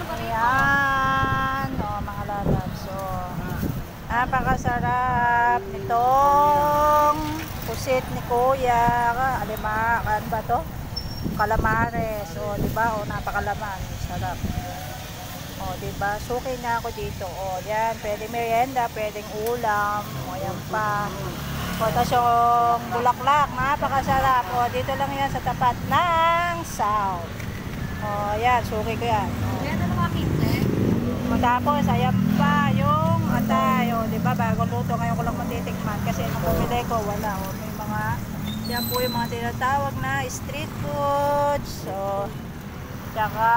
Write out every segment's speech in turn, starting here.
Ayan. O, mga lalabs. So, napakasarap nitong pusit ni Kuya. Ano ba to? Calamares. O, diba? O, napakalaman. Sarap. O, diba? Suki na ako dito. O, yan. Pwede merienda, pwedeng ulam. O, yan pa. O, tas yung bulaklak. Napakasarap. O, dito lang yan sa tapat ng South. O, yan. Suki ko yan. O. Matapos, ayan pa yung atay. O, diba? Bagong luto. Ngayon ko lang matitikman. Kasi nung bumili ko, wala. O, may mga, yan po yung mga tinatawag na street foods. So, tsaka,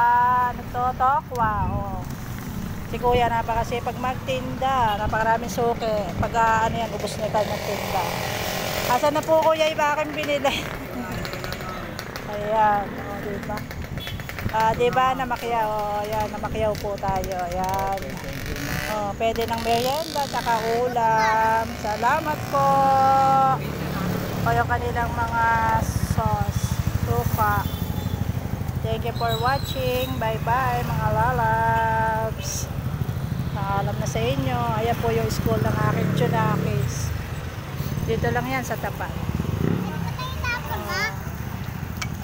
ano to, tokwa. O. Si Kuya, napakasipag magtinda. Napakaraming suki. Pag, ano yan, ubos na tayo magtinda. Asan na po, Kuya, iba aking binili? Ayan. O, diba? Diba, namakiyaw. O, yan, namakiyaw po tayo. Ayan. O, pwede ng merienda, tsaka ulam. Salamat po. O, yung kanilang mga sauce. Suka. Thank you for watching. Bye-bye, mga lalabs. Paalam na sa inyo. Ayan po yung school ng aking Tsunakis. Dito lang yan sa tapat.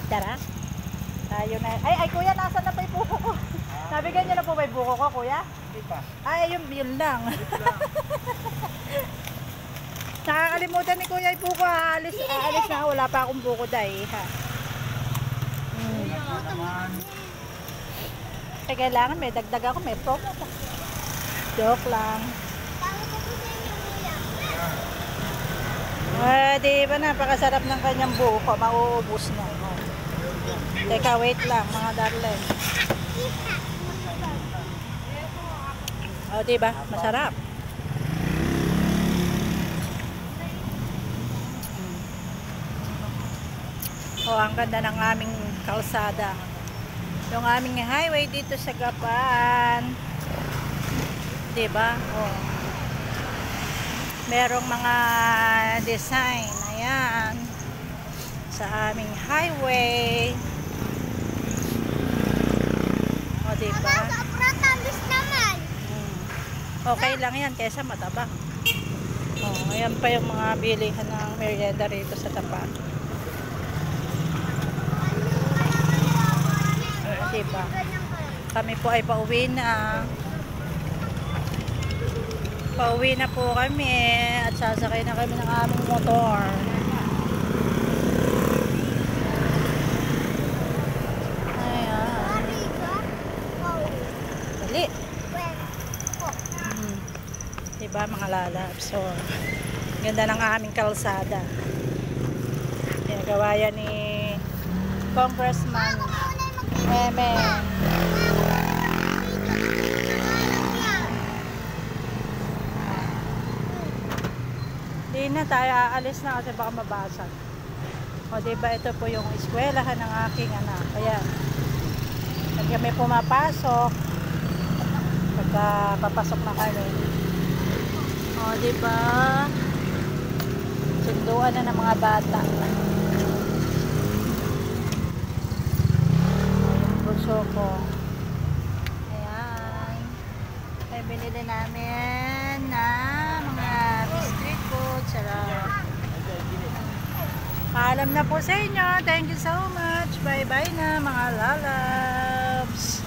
Tara. Tayo na. Ay, Kuya, nasa na pa yung buko ko? Nabigyan niyo na po ba yung buko ko, Kuya? Hindi pa. Ay, yun lang. Nakakalimutan ni Kuya yung buko. Aalis na. Wala pa akong buko dahil. Ha? Eh, kailangan may dagdag ako. May promo pa. Joke lang. Di ba napakasarap ng kanyang buko. Mauubos na. Teka, wait lang mga darling. O, diba? Masarap. O, ang ganda ng aming kalsada. Yung aming highway dito sa Gapan. Diba? O. Merong mga design. Ayan. Sa aming highway. O, diba? Okay lang yan kaysa mataba. O, ayan pa yung mga bilihan ng merienda rito sa tapat. Diba? Kami po ay pauwi na. Pauwi na po kami at sasakay na kami ng aming motor. Ayan. Dali. Diba, mga lalab? So, ganda ng aming kalsada. Ginagawa yan ni Congressman Meme. Di na tayo aalis na kasi baka mabasag. O, diba, ito po yung eskwelahan ng aking anak. Ayan. Pag kami pumapasok, pagka papasok na kami. O, diba, sunduan na ng mga bata. Bunso ko. Ayan. Ay, binili namin na mga street food. Sarap. Paalam na po sa inyo. Thank you so much. Bye-bye na, mga lalabs.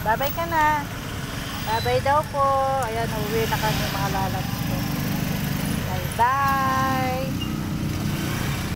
Bye-bye ka na. Bye-bye daw po. Ayan, uwi na kami, mga lalabs ko.